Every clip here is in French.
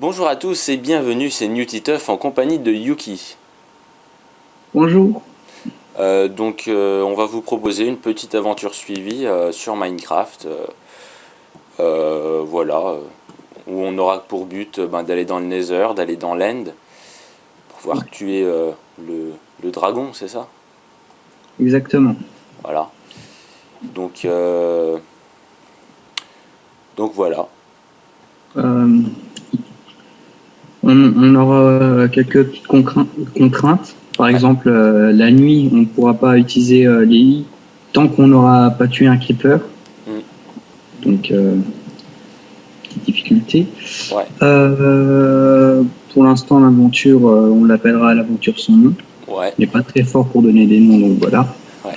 Bonjour à tous et bienvenue, c'est Newtiteuf en compagnie de Yuki. Bonjour. On va vous proposer une petite aventure suivie sur Minecraft, où on aura pour but d'aller dans le Nether, d'aller dans l'End, pour pouvoir Ouais, tuer le dragon, c'est ça? exactement. Voilà. Donc, euh, donc voilà. Euh, on aura quelques petites contraintes. Par Ouais. exemple, la nuit, on ne pourra pas utiliser les lits tant qu'on n'aura pas tué un creeper. Mm. Donc, petite difficulté. Ouais. Pour l'instant, l'aventure, on l'appellera l'aventure sans nom. Ouais. On n'est pas très fort pour donner des noms, donc voilà. Ouais.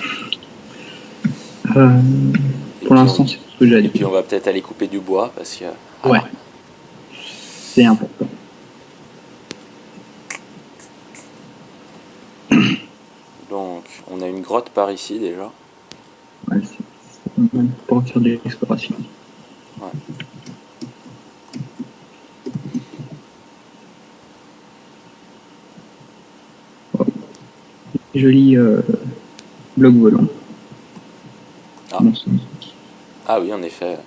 Euh, Et pour puis on, l'instant, c'est tout ce que j'ai à et puis dire. on va peut-être aller couper du bois parce que Ouais, voilà. c'est important. Donc on a une grotte par ici déjà. Ouais, c'est pas mal pour faire de l'exploration. Ouais. Joli bloc volant. Ah. Bon sens. Ah oui, en effet.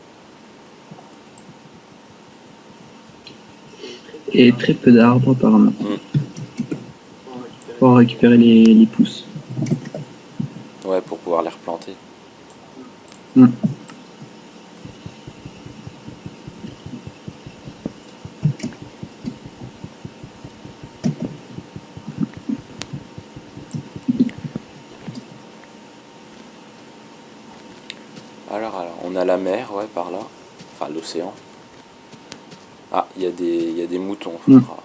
Et très peu d'arbres apparemment Mm. pour récupérer les pousses. Ouais, pour pouvoir les replanter. Mm. Alors, on a la mer, ouais, par là. Enfin, l'océan. Ah, il y a des moutons, Mm. faudra.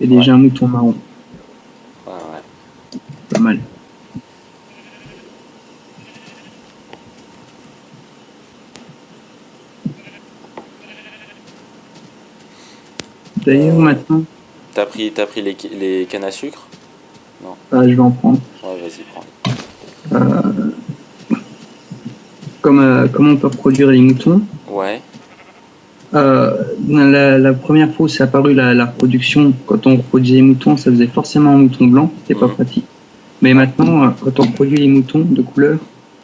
Et Ouais, déjà un mouton marron, ouais, ouais. pas mal. D'ailleurs Euh, maintenant, t'as pris les cannes à sucre? Non. je vais en prendre. Ouais, vas-y, prends. Euh, comme on peut reproduire les moutons, Ouais. la première fois où c'est apparu la reproduction, quand on reproduisait les moutons, ça faisait forcément un mouton blanc, c'était pas Mhm. pratique. Mais Ouais. maintenant, quand on reproduit les moutons de couleur,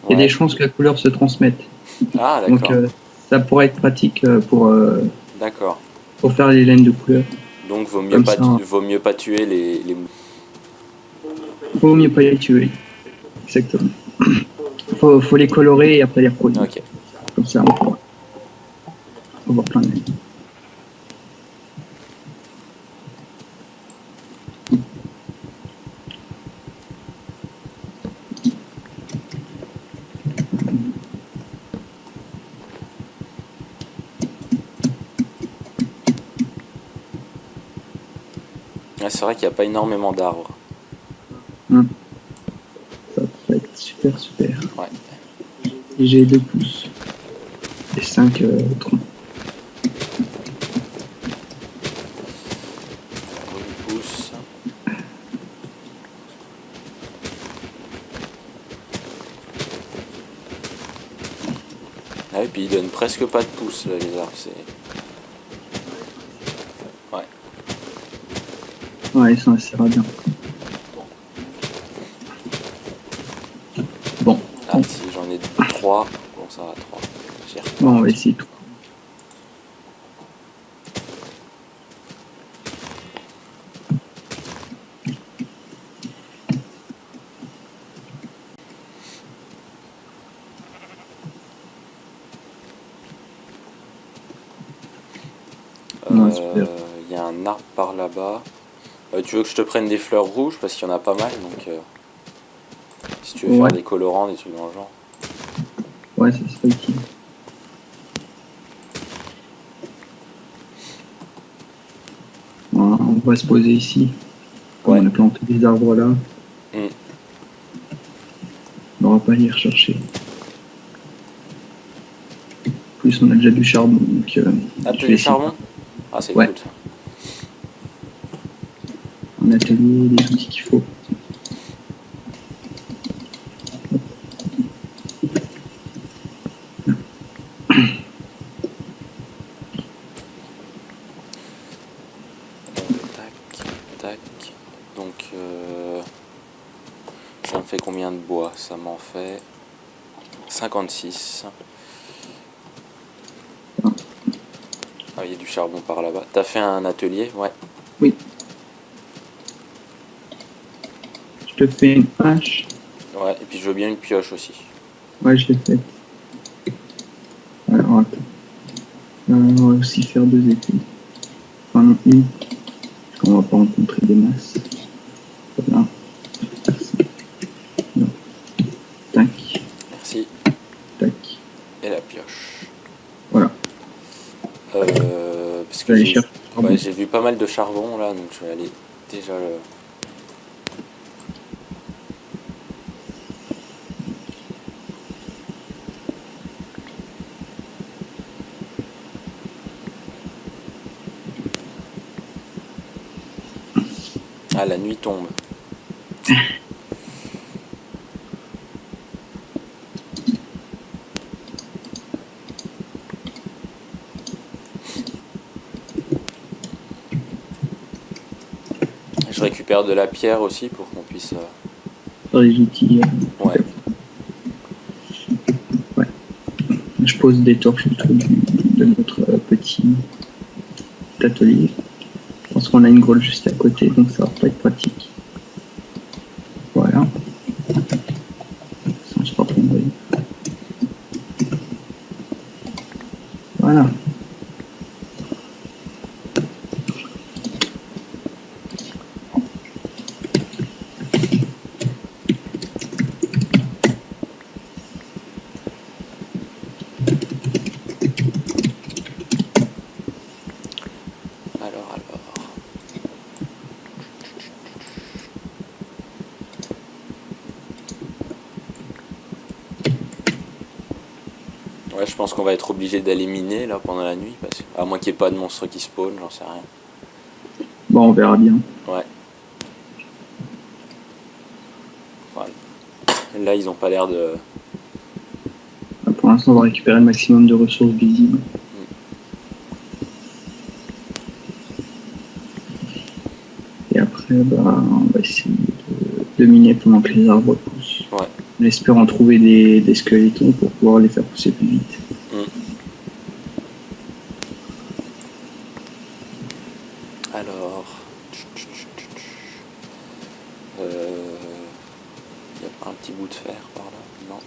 il y a des Ouais. chances que la couleur se transmette. Ah, Donc d'accord. ça pourrait être pratique D'accord. pour faire les laines de couleur. Donc, Comme ça, vaut mieux pas tuer les moutons. vaut mieux pas les tuer. Exactement. Faut les colorer et après les reproduire. Ok. Comme ça, on pourra avoir plein de laines. Ouais, c'est vrai qu'il n'y a pas énormément d'arbres. Hum, Ça va être super, super. Ouais. Et j'ai 2 pouces et 5 troncs. Alors, une pousse. Ah, et puis ils donnent presque pas de pouces, là, les arbres. C'est... Ouais. Ouais, ça ira bien. Bon, Ah, si, j'en ai trois. Bon, ça va, trois. J'y bon, repars on va là-dessus. essayer tout. Ouais, super. Il y a un arbre par là-bas. Tu veux que je te prenne des fleurs rouges parce qu'il y en a pas mal, donc si tu veux faire Ouais, des colorants, des trucs dans le genre. ouais, ça serait utile. On va se poser ici. Comme Ouais. on a planté des arbres là, Hmm. on n'aura pas à les rechercher. En plus, on a déjà du charbon, donc Ah, je t'as vais du essayer. charbon? Ah, c'est Ouais, cool ça. un atelier, des outils qu'il faut. Tac. Donc ça me fait combien de bois? Ça m'en fait 56. Ah, il y a du charbon par là-bas. T'as fait un atelier? Ouais. Oui. Je te fais une hache. Ouais, et puis je veux bien une pioche aussi. Ouais, je l'ai fait. Alors, attends. On va aussi faire 2 épées. Enfin, non, une. Parce qu'on va pas rencontrer des masses. Voilà. Non. Tac, Merci. tac. Et la pioche. Voilà. Parce Je que vais aller chercher. ouais, j'ai vu pas mal de charbon là, donc je vais aller déjà le... Ah, la nuit tombe. Je récupère de la pierre aussi pour qu'on puisse... Faire des outils. Ouais. Ouais. Je pose des torches autour de notre petit atelier. Je pense qu'on a une grotte juste à côté, donc ça va pas être pratique. Voilà. Ça, je crois qu'on va y- Voilà. Alors... Ouais, je pense qu'on va être obligé d'aller miner là pendant la nuit, parce que... à moins qu'il n'y ait pas de monstres qui spawn, j'en sais rien. Bon, on verra bien. Ouais. Enfin, là, ils ont pas l'air de... Pour l'instant, on va récupérer le maximum de ressources visibles. Et après, bah, on va essayer de miner pendant que les arbres poussent. Ouais. On espère en trouver des squelettons pour pouvoir les faire pousser plus vite. Alors... Il n'y a pas un petit bout de fer par là? Non.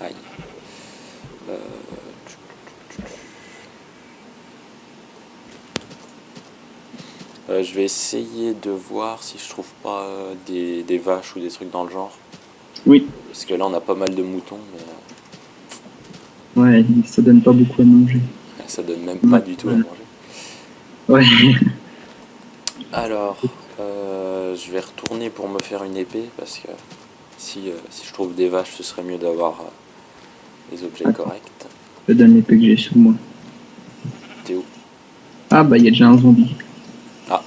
Aïe. Je vais essayer de voir si je trouve pas des vaches ou des trucs dans le genre. Oui. Parce que là, on a pas mal de moutons, mais Ouais, ça donne pas beaucoup à manger. ça donne même pas du tout à manger. Ouais. Alors, je vais retourner pour me faire une épée, parce que si je trouve des vaches, ce serait mieux d'avoir des objets corrects. Je te donne l'épée que j'ai sur moi. T'es où? Ah bah il y a déjà un zombie. Ah.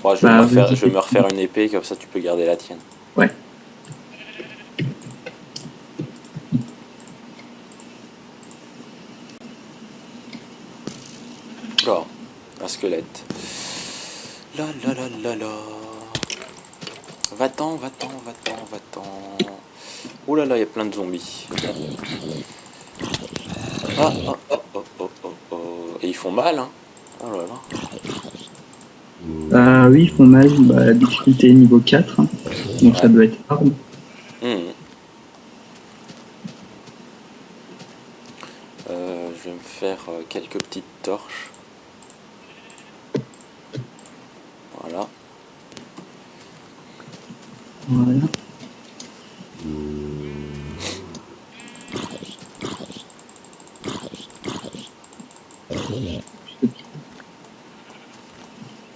Bon, je vais me refaire une épée, comme ça tu peux garder la tienne. Ouais. Oh, un squelette. La la la la la. Va-t'en, va-t'en, va-t'en, va-t'en. Oh là là, il y a plein de zombies. Ah, oh, oh, oh, oh, oh, oh. Et ils font mal, hein. Oh là là. Oui, ils font mal. Bah, la difficulté est niveau 4. Hein. Donc Ouais. ça doit être hard. Je vais me faire quelques petites torches. Voilà. Voilà.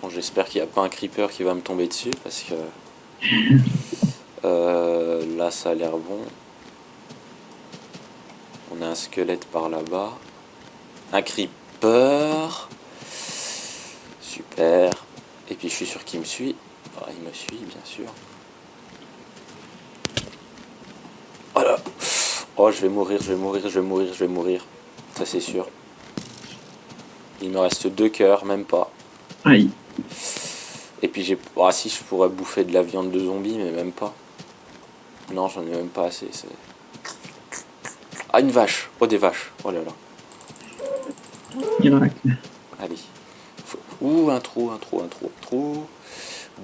Bon, j'espère qu'il n'y a pas un creeper qui va me tomber dessus, parce que là ça a l'air bon. On a un squelette par là-bas. Un creeper. Super. Et puis je suis sûr qu'il me suit. Ah, il me suit, bien sûr. Oh là. Oh, je vais mourir, je vais mourir, je vais mourir, je vais mourir. Ça, c'est sûr. Il me reste 2 cœurs, même pas. Aïe. Et puis j'ai... Ah si, je pourrais bouffer de la viande de zombie, mais même pas. Non, j'en ai même pas assez. Ah, une vache. Oh, des vaches. Oh là là. Miracle. Allez. Ouh, un trou, un trou, un trou, un trou.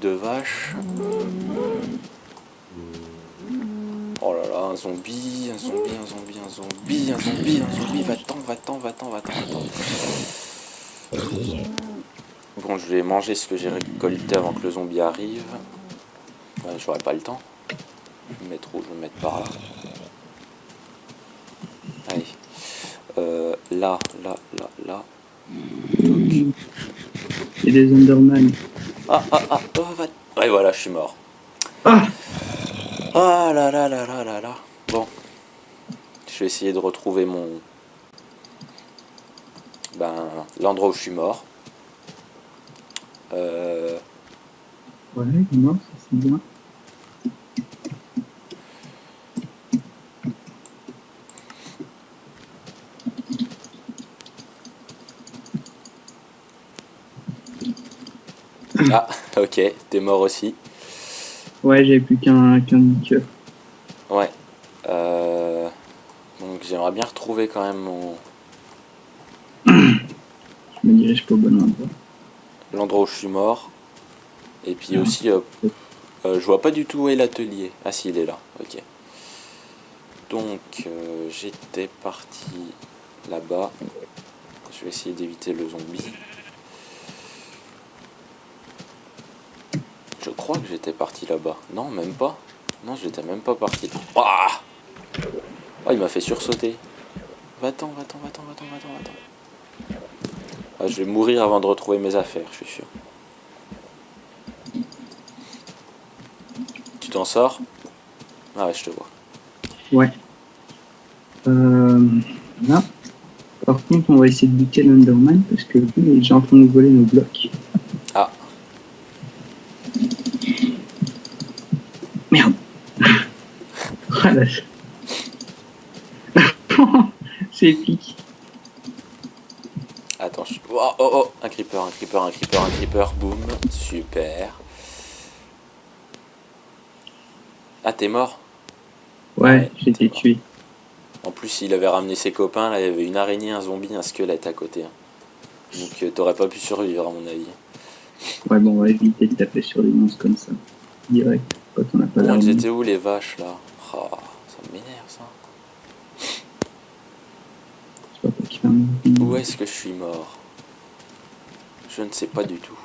2 vaches. Oh là là, un zombie, un zombie, un zombie, un zombie, un zombie, un zombie. Va-t'en, va-t'en, va-t'en, va-t'en, va-t'en. Bon, je vais manger ce que j'ai récolté avant que le zombie arrive. J'aurai pas le temps. Je vais mettre où? Je vais me mettre par là. Allez. Là, là, là, là. Et des Enderman. Ah, ah, ah, oh, va... Ouais, voilà, je suis mort. Ah! Ah là là là là là là. Bon. Je vais essayer de retrouver mon... Ben, l'endroit où je suis mort. Ouais, il est mort, ça c'est bien. Ah, ok, t'es mort aussi. Ouais, j'avais plus qu'un cœur. Ouais. Donc j'aimerais bien retrouver quand même mon... Je me dirige pas au bon endroit. l'endroit où je suis mort. Et puis aussi, je vois pas du tout où est l'atelier. Ah si, il est là, ok. Donc j'étais parti là-bas. Je vais essayer d'éviter le zombie. Je crois que j'étais parti là-bas. Non, même pas. Non, j'étais même pas parti. Ah, oh, il m'a fait sursauter. Va-t'en, va-t'en, va-t'en, va-t'en, va-t'en, va-t'en. Ah, je vais mourir avant de retrouver mes affaires, je suis sûr. Tu t'en sors? Ah ouais, je te vois. Ouais. Là. Par contre, on va essayer de buter l'Enderman parce que lui, il est déjà en train de nous voler nos blocs. Ah. Merde. Ah là. C'est épique. Attends, oh, oh, oh, un creeper, un creeper, un creeper, un creeper, boum, super. Ah, t'es mort? Ouais, j'ai été tué. En plus, il avait ramené ses copains, là, il y avait une araignée, un zombie, un squelette à côté. Donc t'aurais pas pu survivre à mon avis. Ouais, bon, on va éviter de taper sur les monstres comme ça. Direct, quand on n'a pas Bon, l'arme. elles étaient où les vaches là? Oh, ça m'énerve ça. Je sais pas qu'il fait un... Où est-ce que je suis mort? Je ne sais pas du tout.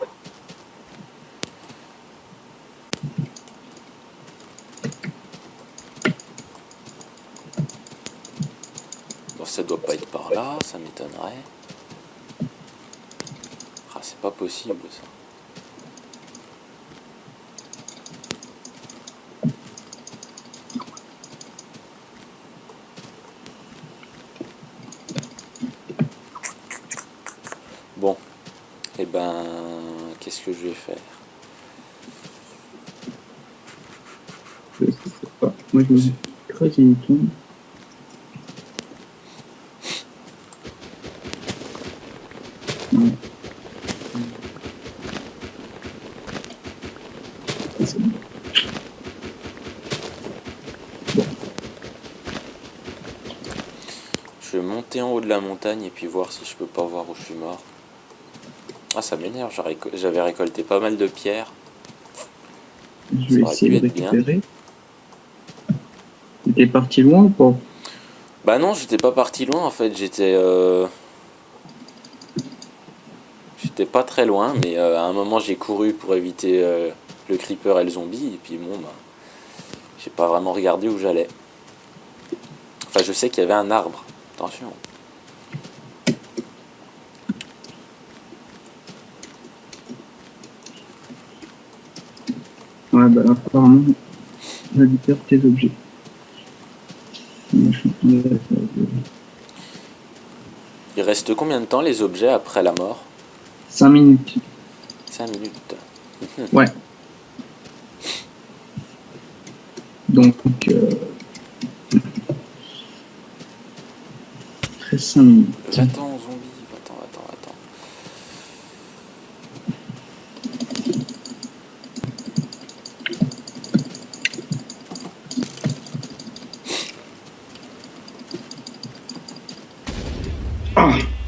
Bon, ça doit pas être par là, ça m'étonnerait. Ah, c'est pas possible ça. Bon, et ben, qu'est-ce que je vais faire? Je sais pas. Moi, je me creuse une tombe. Non. C'est bon. Je vais monter en haut de la montagne et puis voir si je peux pas voir où je suis mort. Ah, ça m'énerve, j'avais récolté pas mal de pierres. Je vais essayer de récupérer. T'es parti loin ou pas? Bah non, j'étais pas parti loin en fait, j'étais pas très loin, mais à un moment j'ai couru pour éviter le creeper et le zombie, et puis bon, bah, j'ai pas vraiment regardé où j'allais. Enfin, je sais qu'il y avait un arbre, attention. Ouais, bah apparemment, on a dû perdre tes objets. Il reste combien de temps les objets après la mort? 5 minutes. 5 minutes. Ouais. Donc, très 5 minutes. Va-t'en, zombie, va-t'en, va-t'en, va-t'en.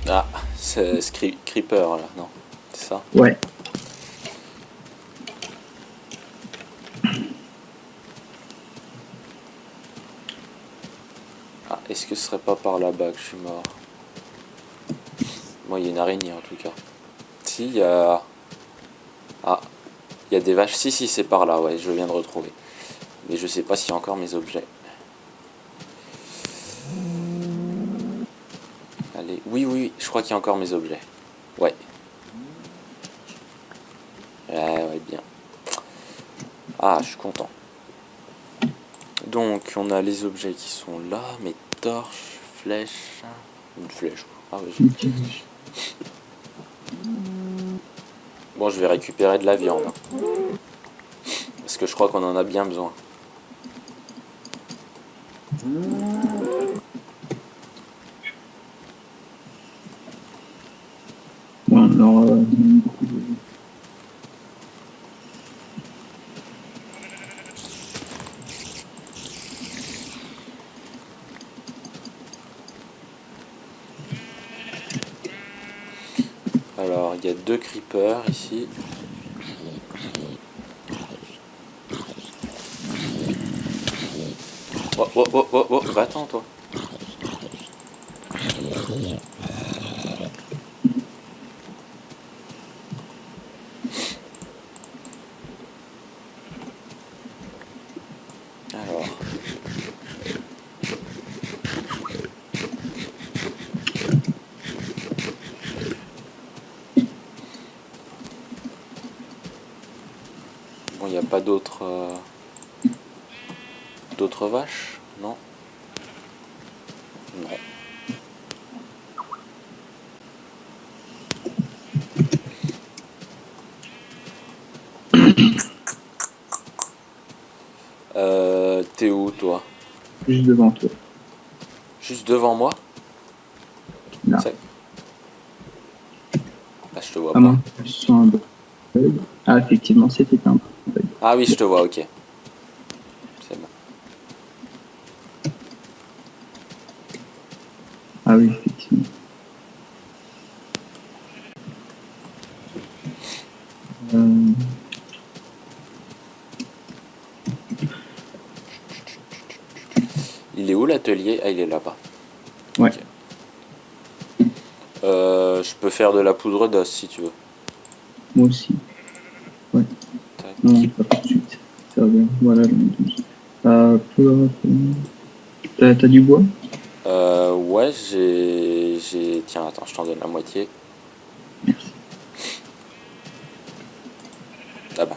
Ah, Ah, c'est Creeper là, non? C'est ça? ouais. Ah, est-ce que ce serait pas par là-bas que je suis mort? Moi, il y a une araignée en tout cas. Si, il y a... Ah, il y a des vaches. Si, si, c'est par là, ouais, je viens de retrouver. Mais je sais pas s'il y a encore mes objets. Allez, oui, oui, oui, je crois qu'il y a encore mes objets. Ouais. Ouais, bien. Ah, je suis content. Donc, on a les objets qui sont là, mes torches, flèches. Une flèche. Ah, oui. Bon, je vais récupérer de la viande. Parce que je crois qu'on en a bien besoin. Ouais, alors, Alors, il y a 2 creepers ici. Oh, oh, oh, oh, oh, va-t'en, toi. Alors. Bon, il n'y a pas d'autres... d'autres vaches? Non? Non. T'es où, toi? juste devant toi. Juste devant moi? Là. Ah, je te vois À pas. moins que ce soit un bug. Ah, effectivement, c'était un bug. Ah oui, je te vois, ok. C'est bon. Ah oui, effectivement. Il est où l'atelier? Ah, il est là-bas. Ouais. Okay. Je peux faire de la poudre d'os si tu veux. Moi aussi. Ouais. Tac. Non, pas tout de suite. Ça va bien. Voilà, t'as du bois? Ouais, j'ai... Tiens, attends, je t'en donne la moitié. Merci. Ah bah.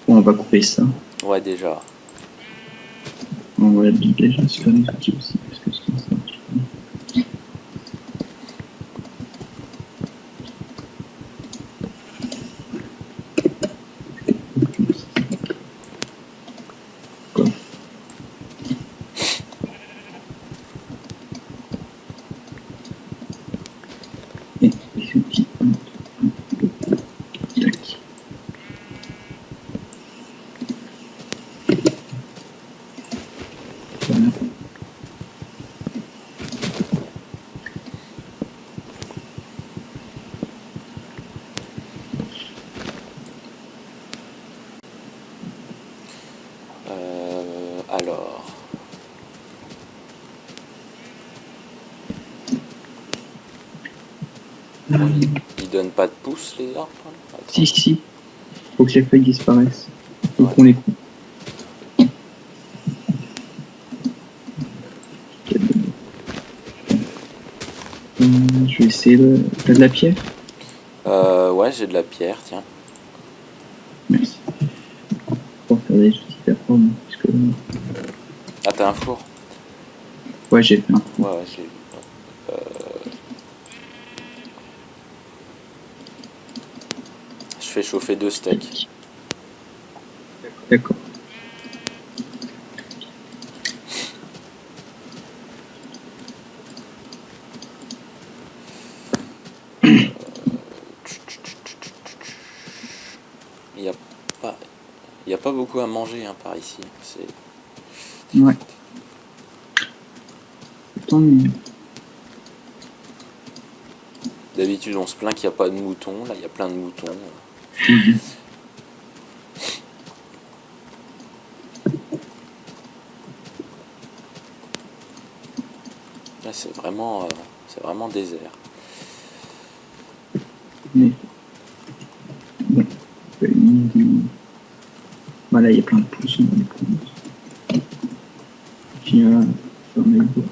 Bon, on va couper ça. Ouais, déjà. On va déjà se faire des outils aussi, parce que c'est ça. Quoi? Et les outils. Tac. Voilà. Alors... Bon, ils donnent pas de pouces, les arbres? Attends. Si, si. Faut que les feuilles disparaissent. Faut Ouais. qu'on les coupe. Je vais essayer de... T'as de la pierre? Ouais, j'ai de la pierre, tiens. Merci. Pour faire des outils performants. Parce que... Ah, t'as un four? Ouais, j'ai fait un. Ouais, ouais, j'ai vu. Je fais chauffer 2 steaks. D'accord. Il n'y a pas beaucoup à manger hein, par ici. Ouais. Tant mieux. D'habitude, on se plaint qu'il n'y a pas de moutons. Là, il y a plein de moutons. Là, c'est vraiment désert. Mais... Bon. Voilà, il y a plein de poissons dans les poules. Puis là, on a le bois.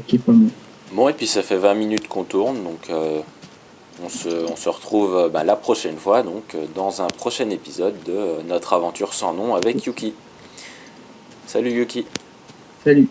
Qui est pas bon. Bon, et puis ça fait 20 minutes qu'on tourne, donc on se retrouve la prochaine fois, donc dans un prochain épisode de notre aventure sans nom avec Yuki. Salut Yuki. Salut.